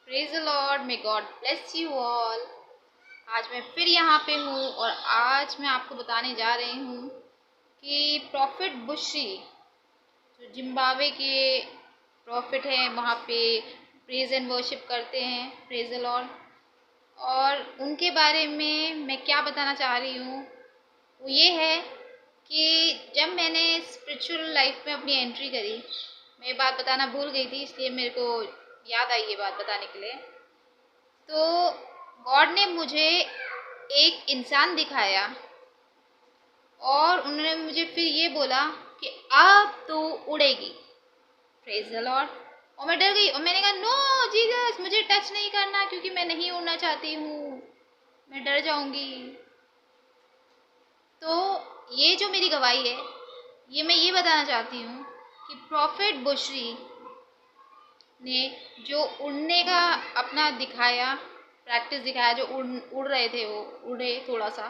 Praise the Lord, may God bless you all. आज मैं फिर यहाँ पे हूँ और आज मैं आपको बताने जा रही हूँ कि प्रॉफिट बुशरी जो जिम्बाब्वे के प्रॉफिट हैं, वहाँ पे प्रेज एंड वर्शिप करते हैं, प्रेज द लॉर्ड। और उनके बारे में मैं क्या बताना चाह रही हूँ वो ये है कि जब मैंने स्पिरिचुअल लाइफ में अपनी एंट्री करी, मैं ये बात बताना भूल गई थी, इसलिए मेरे को याद आई ये बात बताने के लिए। तो गॉड ने मुझे एक इंसान दिखाया और उन्होंने मुझे फिर ये बोला कि अब तू उड़ेगी, प्रेज द लॉर्ड। और मैं डर गई और मैंने कहा नो जीसस, मुझे टच नहीं करना क्योंकि मैं नहीं उड़ना चाहती हूँ, मैं डर जाऊंगी। तो ये जो मेरी गवाही है, ये मैं ये बताना चाहती हूँ कि प्रॉफिट बुशरी ने जो उड़ने का अपना दिखाया, प्रैक्टिस दिखाया, जो उड़ रहे थे, वो उड़े थोड़ा सा,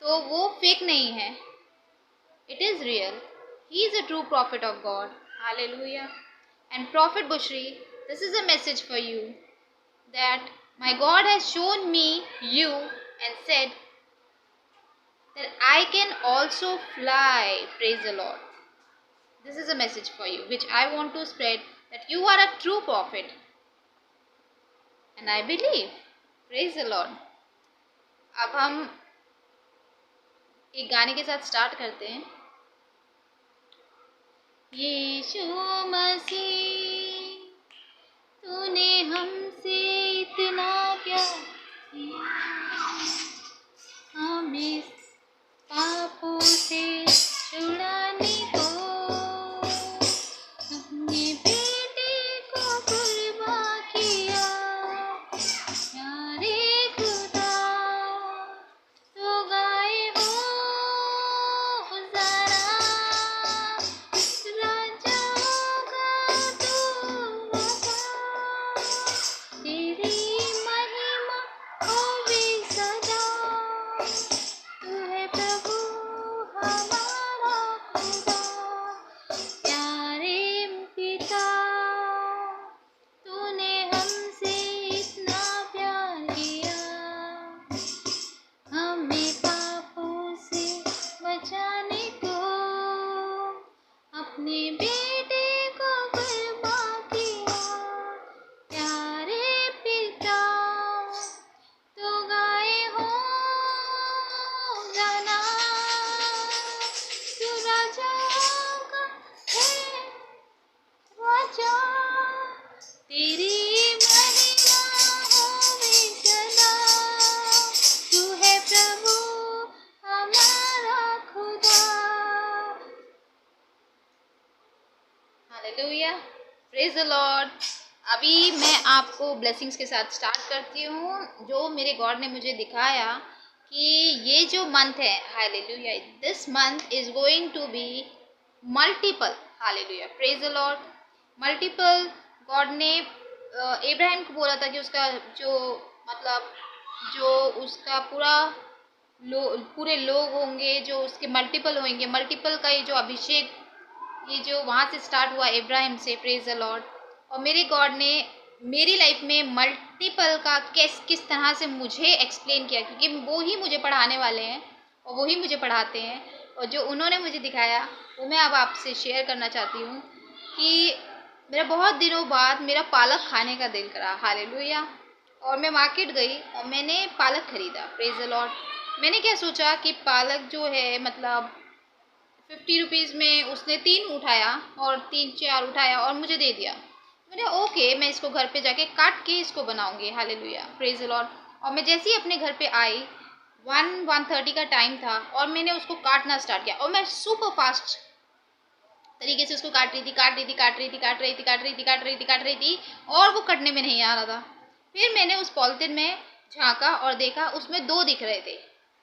तो वो फेक नहीं है, it is real. He is a true prophet of God, hallelujah. And prophet Bushiri, this is a message for you that my God has shown me you and said that I can also fly, praise the Lord. This is a message for you which I want to spread, that you are a true prophet and I believe, praise the Lord. अब हम एक गाने के साथ start करते हैं। यीशु मसीह, तूने हमसे इतना प्यार किया, हमें पापों से छुड़ाने को अपने बेटे को कुर्बान किया। प्यारे खुदा, तो गाए हो ज़रा, राजाओं का तू राजा, तेरी महिमा होवे सदा। तू है प्रभु हमारा खुदा, प्यारे पिता, तूने हमसे इतना प्यार किया, हमें पापों से बचाने को अपने बेटे को कुर्बान किया। प्यारे पिता, तो गाए हो गाना, तू राजाओं का है राजा, तेरी महिमा होवे सदा। तू है प्रभु हमारा खुदा, हालेलुया, प्रेज द लॉर्ड। अभी मैं आपको ब्लेसिंग्स के साथ स्टार्ट करती हूँ, जो मेरे गॉड ने मुझे दिखाया कि ये जो मंथ है, hallelujah, this month is going to be multiple, hallelujah, praise the Lord. Multiple, God ने इब्राहिम को बोला था कि उसका जो मतलब जो उसका पूरे लोग होंगे, जो उसके मल्टीपल होंगे, मल्टीपल का ये जो अभिषेक, ये जो वहाँ से स्टार्ट हुआ इब्राहिम से, प्रेज द लॉर्ड। और मेरे गॉड ने मेरी लाइफ में मल्टीपल का किस तरह से मुझे एक्सप्लेन किया, क्योंकि वो ही मुझे पढ़ाने वाले हैं और वो ही मुझे पढ़ाते हैं। और जो उन्होंने मुझे दिखाया वो मैं अब आपसे शेयर करना चाहती हूँ कि मेरा बहुत दिनों बाद मेरा पालक खाने का दिल करा, हालेलुया। और मैं मार्केट गई और मैंने पालक खरीदा, प्रेज द लॉर्ड। मैंने क्या सोचा कि पालक जो है मतलब 50 रुपीज़ में उसने 3 उठाया और 3-4 उठाया और मुझे दे दिया। मैंने ओके, मैं इसको घर पे जाके काट के इसको बनाऊंगी, हालेलुया, प्रेज द लॉर्ड। और मैं जैसे ही अपने घर पे आई, 1:30 का टाइम था और मैंने उसको काटना स्टार्ट किया और मैं सुपर फास्ट तरीके से उसको काट रही थी और वो कटने में नहीं आ रहा था। फिर मैंने उस पॉलिथीन में झांका और देखा, उसमें 2 दिख रहे थे,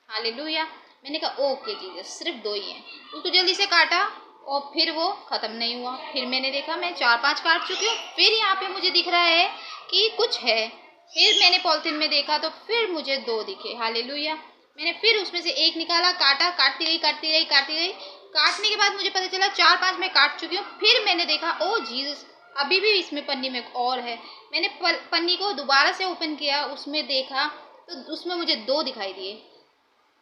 हालेलुया। मैंने कहा ओके जीसस, सिर्फ 2 ही हैं। उसको जल्दी से काटा और फिर वो ख़त्म नहीं हुआ। फिर मैंने देखा मैं 4-5 काट चुकी हूँ, फिर यहाँ पे मुझे दिख रहा है कि कुछ है। फिर मैंने पॉलिथीन में देखा तो फिर मुझे 2 दिखे, हालेलुया। मैंने फिर उसमें से एक निकाला, काटा, काटती गई। काटने के बाद मुझे पता चला 4-5 मैं काट चुकी हूँ। फिर मैंने देखा ओ जीसस, अभी भी इसमें पन्नी में एक और है। मैंने पन्नी को दोबारा से ओपन किया, उसमें देखा तो उसमें मुझे 2 दिखाई दिए।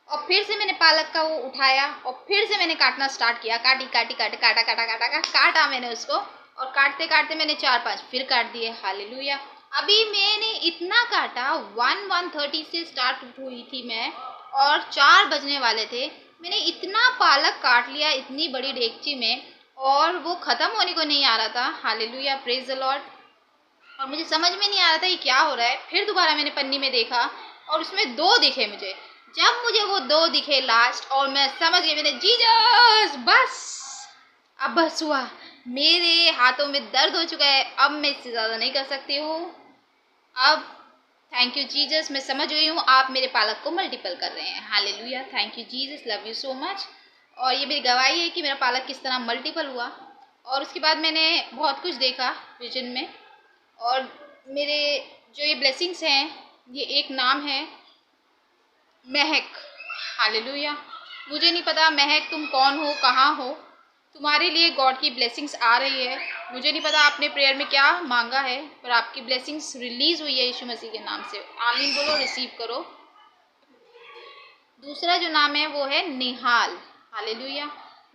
और फिर से मैंने पालक का वो उठाया और फिर से मैंने काटना स्टार्ट किया। काटी काटी काटी काटा काटा काटा काटा मैंने उसको, और काटते काटते मैंने 4-5 फिर काट दिए। हालेलुया। अभी मैंने इतना काटा, 1:30 से स्टार्ट हुई थी मैं, और 4 बजने वाले थे। मैंने इतना पालक काट लिया इतनी बड़ी डेगची में, और वो ख़त्म होने को नहीं आ रहा था। Hallelujah, praise the Lord. और मुझे समझ में नहीं आ रहा था ये क्या हो रहा है। फिर दोबारा मैंने पन्नी में देखा और उसमें 2 दिखे मुझे। जब मुझे वो 2 दिखे लास्ट, और मैं समझ गई, मैंने जीसस बस, अब बस हुआ। मेरे हाथों में दर्द हो चुका है, अब मैं इससे ज़्यादा नहीं कर सकती हूँ। अब थैंक यू जीसस, मैं समझ गई हूँ आप मेरे पालक को मल्टीपल कर रहे हैं। Hallelujah, thank you Jesus, love you so much. और ये मेरी गवाही है कि मेरा पालक किस तरह मल्टीपल हुआ। और उसके बाद मैंने बहुत कुछ देखा विजन में। और मेरे जो ये ब्लेसिंग्स हैं, ये एक नाम है महक। हालेलुया। मुझे नहीं पता महक तुम कौन हो, कहाँ हो। तुम्हारे लिए गॉड की ब्लेसिंग्स आ रही है। मुझे नहीं पता आपने प्रेयर में क्या मांगा है, पर आपकी ब्लेसिंग्स रिलीज हुई है यीशु मसीह के नाम से। आमीन बोलो, रिसीव करो। दूसरा जो नाम है वो है निहाल। हालेलुया।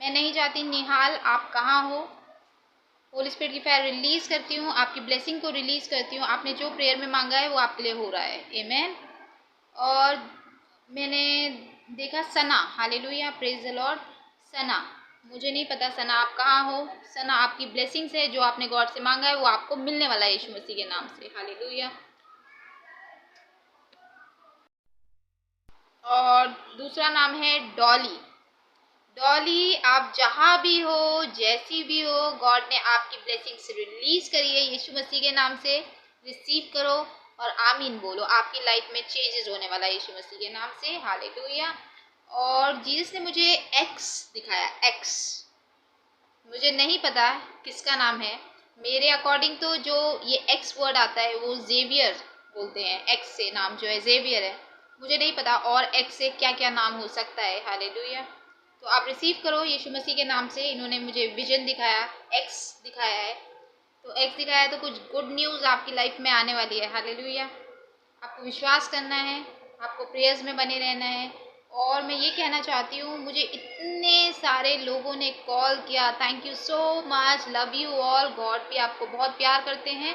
मैं नहीं चाहती निहाल आप कहाँ हो। होली स्पिरिट की फायर रिलीज करती हूँ, आपकी ब्लेसिंग को रिलीज करती हूँ। आपने जो प्रेयर में मांगा है वो आपके लिए हो रहा है। आमेन। और मैंने देखा Sana. Hallelujah, praise the Lord. Sana, मुझे नहीं पता सना आप कहाँ हो। सना, आपकी ब्लेसिंग्स है, जो आपने गॉड से मांगा है वो आपको मिलने वाला है यीशु मसीह के नाम से। हालेलुया। और दूसरा नाम है डॉली। डॉली, आप जहाँ भी हो, जैसी भी हो, गॉड ने आपकी ब्लेसिंग्स रिलीज करी है यीशु मसीह के नाम से। रिसीव करो और आमीन बोलो। आपकी लाइफ में चेंजेस होने वाला है यीशु मसीह के नाम से। हालेलुया। और जीसस ने मुझे एक्स दिखाया। एक्स, मुझे नहीं पता किसका नाम है। मेरे अकॉर्डिंग तो जो ये एक्स वर्ड आता है वो जेवियर बोलते हैं। एक्स से नाम जो है जेवियर है। मुझे नहीं पता और एक्स से क्या क्या नाम हो सकता है। हालेलुया। तो आप रिसीव करो यीशु मसीह के नाम से। इन्होंने मुझे विजन दिखाया, एक्स दिखाया है। तो एक्स दिखाया है तो कुछ गुड न्यूज़ आपकी लाइफ में आने वाली है। हालेलुया। आपको विश्वास करना है, आपको प्रेयर्स में बने रहना है। और मैं ये कहना चाहती हूँ, मुझे इतने सारे लोगों ने कॉल किया। Thank you so much, love you all. God भी आपको बहुत प्यार करते हैं।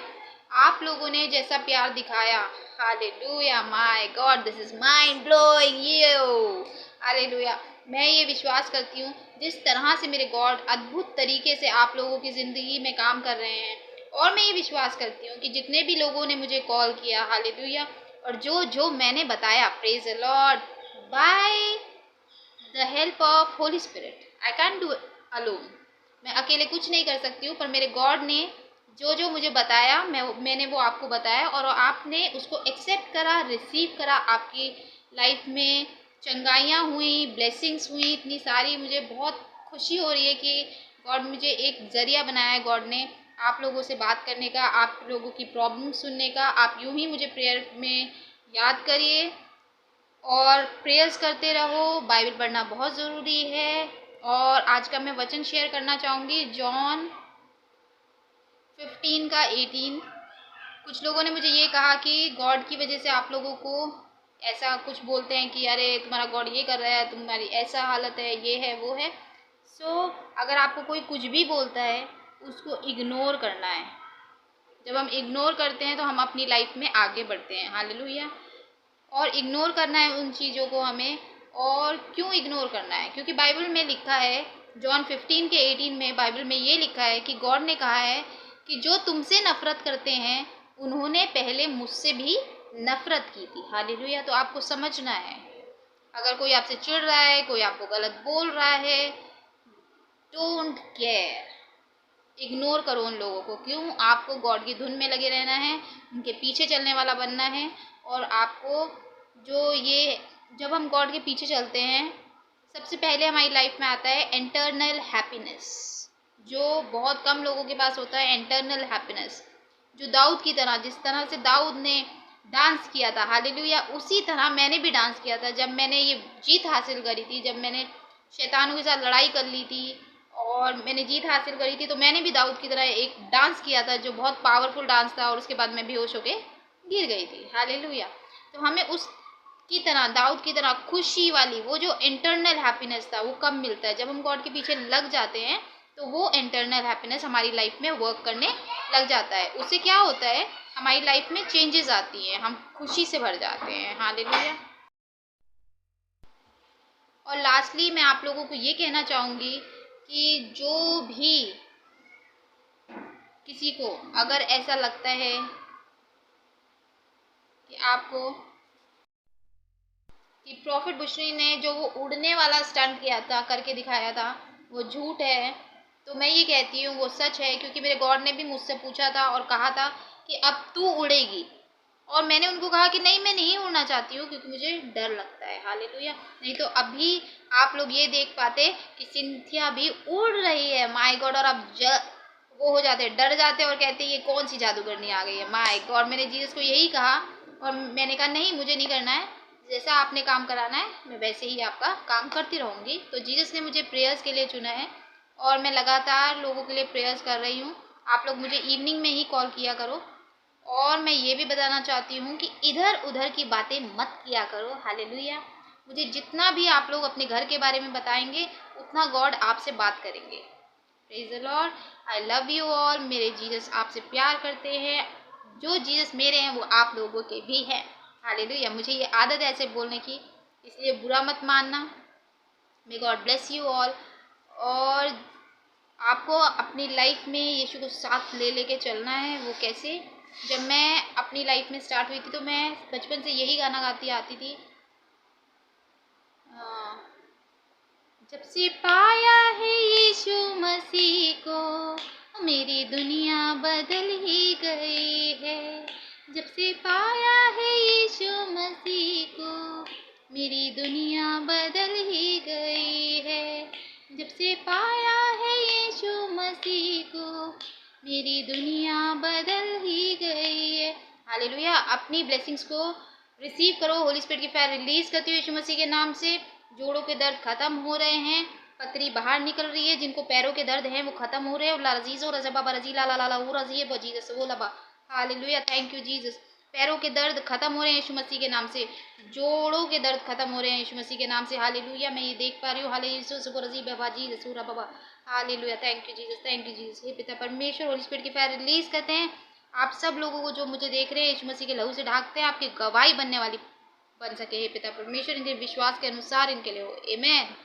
आप लोगों ने जैसा प्यार दिखाया, hallelujah, my God, this is mind blowing you. Hallelujah. मैं ये विश्वास करती हूँ जिस तरह से मेरे गॉड अद्भुत तरीके से आप लोगों की ज़िंदगी में काम कर रहे हैं। और मैं ये विश्वास करती हूँ कि जितने भी लोगों ने मुझे कॉल किया, हालेलुया, और जो जो मैंने बताया, praise the Lord, by the help of Holi spirit, I can do alone. मैं अकेले कुछ नहीं कर सकती हूँ, पर मेरे गॉड ने जो जो मुझे बताया, मैंने वो आपको बताया, और आपने उसको एक्सेप्ट करा, रिसीव करा। आपकी लाइफ में चंगाइयाँ हुई, ब्लेसिंग्स हुई इतनी सारी। मुझे बहुत खुशी हो रही है कि गॉड मुझे एक ज़रिया बनाया है, गॉड ने आप लोगों से बात करने का, आप लोगों की प्रॉब्लम सुनने का। आप यूं ही मुझे प्रेयर में याद करिए और प्रेयर्स करते रहो। बाइबल पढ़ना बहुत ज़रूरी है। और आज का मैं वचन शेयर करना चाहूँगी, जॉन 15 का 18। कुछ लोगों ने मुझे ये कहा कि गॉड की वजह से आप लोगों को ऐसा कुछ बोलते हैं कि अरे तुम्हारा गॉड ये कर रहा है, तुम्हारी ऐसा हालत है, ये है, वो है। अगर आपको कोई कुछ भी बोलता है, उसको इग्नोर करना है। जब हम इग्नोर करते हैं तो हम अपनी लाइफ में आगे बढ़ते हैं। हालेलुया। और इग्नोर करना है उन चीज़ों को हमें। और क्यों इग्नोर करना है? क्योंकि बाइबल में लिखा है, जॉन 15 के 18 में बाइबल में ये लिखा है कि गॉड ने कहा है कि जो तुमसे नफ़रत करते हैं उन्होंने पहले मुझसे भी नफ़रत की थी। हालेलुया। तो आपको समझना है, अगर कोई आपसे चिढ़ रहा है, कोई आपको गलत बोल रहा है, डोंट केयर, इग्नोर करो उन लोगों को। क्यों? आपको गॉड की धुन में लगे रहना है, उनके पीछे चलने वाला बनना है। और आपको जो ये, जब हम गॉड के पीछे चलते हैं, सबसे पहले हमारी लाइफ में आता है इंटरनल हैप्पीनेस, जो बहुत कम लोगों के पास होता है। इंटरनल हैप्पीनेस जो दाऊद की तरह, जिस तरह से दाऊद ने डांस किया था, हालेलुया, उसी तरह मैंने भी डांस किया था जब मैंने ये जीत हासिल करी थी, जब मैंने शैतानों के साथ लड़ाई कर ली थी और मैंने जीत हासिल करी थी। तो मैंने भी दाऊद की तरह एक डांस किया था जो बहुत पावरफुल डांस था, और उसके बाद मैं बेहोश होके गिर गई थी। हालेलुया। तो हमें उस की तरह, दाऊद की तरह खुशी वाली वो जो इंटरनल हैप्पीनेस था वो कब मिलता है? जब हम गॉड के पीछे लग जाते हैं, तो वो इंटरनल हैप्पीनेस हमारी लाइफ में वर्क करने लग जाता है। उससे क्या होता है, हमारी लाइफ में चेंजेस आती हैं, हम खुशी से भर जाते हैं। हालेलुया। और लास्टली मैं आप लोगों को ये कहना चाहूँगी कि जो भी किसी को अगर ऐसा लगता है कि आपको कि प्रॉफिट बुशरी ने जो वो उड़ने वाला स्टंट किया था, करके दिखाया था, वो झूठ है, तो मैं ये कहती हूँ वो सच है। क्योंकि मेरे गॉड ने भी मुझसे पूछा था और कहा था कि अब तू उड़ेगी, और मैंने उनको कहा कि नहीं, मैं नहीं उड़ना चाहती हूँ क्योंकि मुझे डर लगता है। हालेलुया। नहीं तो अभी आप लोग ये देख पाते कि सिंथिया भी उड़ रही है, माय गॉड। और अब वो हो जाते, डर जाते और कहते ये कौन सी जादूगरनी आ गई है, माय गॉड। मैंने जीसस को यही कहा, और मैंने कहा नहीं, मुझे नहीं करना है, जैसा आपने काम कराना है मैं वैसे ही आपका काम करती रहूँगी। तो जीसस ने मुझे प्रेयर्स के लिए चुना है, और मैं लगातार लोगों के लिए प्रेयर्स कर रही हूँ। आप लोग मुझे इवनिंग में ही कॉल किया करो। और मैं ये भी बताना चाहती हूँ कि इधर उधर की बातें मत किया करो। हालेलुया। मुझे जितना भी आप लोग अपने घर के बारे में बताएंगे, उतना गॉड आपसे बात करेंगे। Praise the Lord. I love you all. मेरे जीसस आपसे प्यार करते हैं। जो जीसस मेरे हैं वो आप लोगों के भी हैं। हालेलुया। मुझे ये आदत है ऐसे बोलने की, इसलिए बुरा मत मानना। May God bless you all. और आपको अपनी लाइफ में यीशु को साथ ले लेके चलना है। वो कैसे? जब मैं अपनी लाइफ में स्टार्ट हुई थी, तो मैं बचपन से यही गाना गाती आती थी, जब से पाया है यीशु मसीह को मेरी दुनिया बदल ही गई है। जब से पाया है यीशु मसीह को मेरी दुनिया बदल ही गई है। जब से पाया है यीशु मसीह को मेरी दुनिया बदल ही गई है। हालेलुया। अपनी ब्लेसिंग्स को रिसीव करो। होली स्पिरिट की फायर रिलीज करती हुई यीशु मसीह के नाम से जोड़ों के दर्द खत्म हो रहे हैं, पतरी बाहर निकल रही है, जिनको पैरों के दर्द हैं वो खत्म हो रहे हैं। लाजीजो रजबा रजीला ला ला ला वो रजी है जीसस वो लबा। हालेलुया। Thank you Jesus. पैरों के दर्द खत्म हो रहे हैं यीशु मसीह के नाम से। जोड़ों के दर्द खत्म हो रहे हैं यीशु मसीह के नाम से। हालेलुया। मैं ये देख पा रही हूँ। हालेलुया रजी बाबा जीसस सूरा बाबा। Hallelujah. Thank you Jesus, thank you Jesus. हे पिता परमेश्वर, होली स्पिरिट की फायर रिलीज करते हैं। आप सब लोगों को जो मुझे देख रहे हैं यीशु मसीह के लहू से ढाकते हैं, आपकी गवाही बनने वाली बन सके। हे पिता परमेश्वर, इनके विश्वास के अनुसार इनके लिए हो। आमेन।